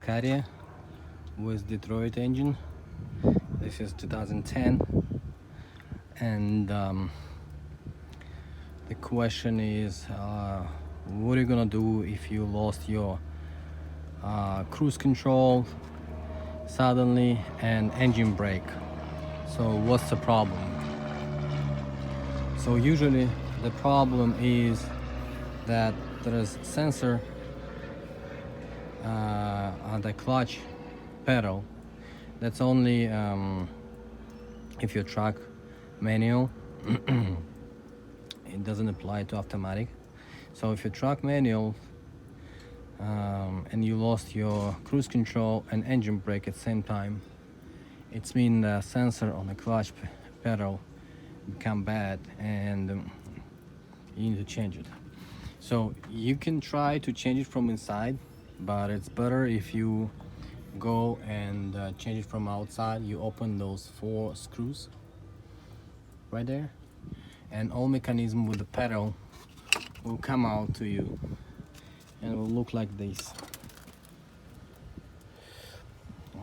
Carrier with Detroit engine. This is 2010, and the question is, what are you gonna do if you lost your cruise control suddenly and engine brake? So what's the problem? So usually the problem is that there is sensor on the clutch pedal. That's only if your truck manual. It doesn't apply to automatic. So if your truck manual and you lost your cruise control and engine brake at the same time, it's mean the sensor on the clutch pedal become bad, and you need to change it. So you can try to change it from inside, but it's better if you go and change it from outside. You open those 4 screws right there, and all mechanism with the pedal will come out to you, and it will look like this.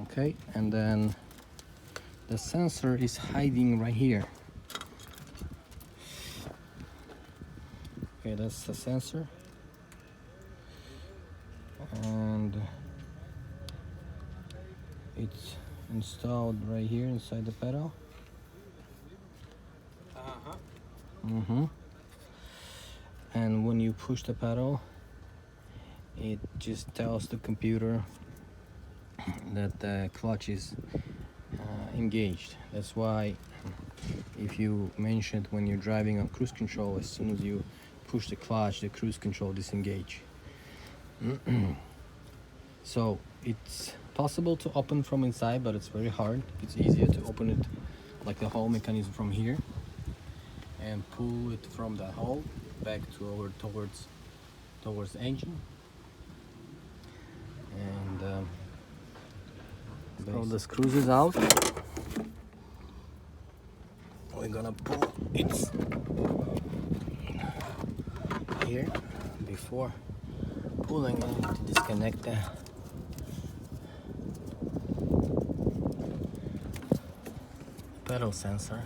Okay, and then the sensor is hiding right here. Okay, that's the sensor, and it's installed right here inside the pedal. And when you push the pedal, it just tells the computer that the clutch is engaged. That's why if you mentioned when you're driving on cruise control, as soon as you push the clutch, the cruise control disengage. So it's possible to open from inside, but it's very hard. It's easier to open it like the whole mechanism from here and pull it from the hole back towards the engine. And so the screws is out. We're gonna pull it here. Before pulling, I need to disconnect the pedal sensor,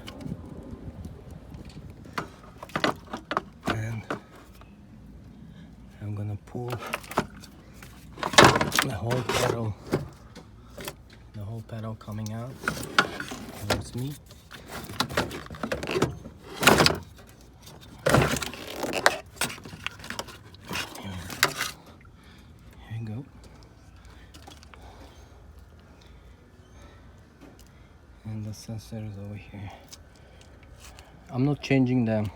and I'm gonna pull the whole pedal coming out towards me. Here we go. And the sensor is over here. I'm not changing the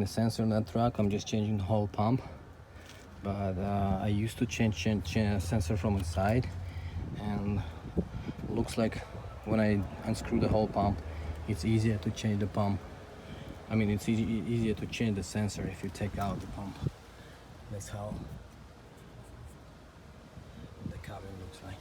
sensor on that truck. I'm just changing the whole pump. But I used to change sensor from inside, and looks like when I unscrew the whole pump, it's easier to change the pump. I mean, it's easier to change the sensor if you take out the pump. That's how the cabin looks like.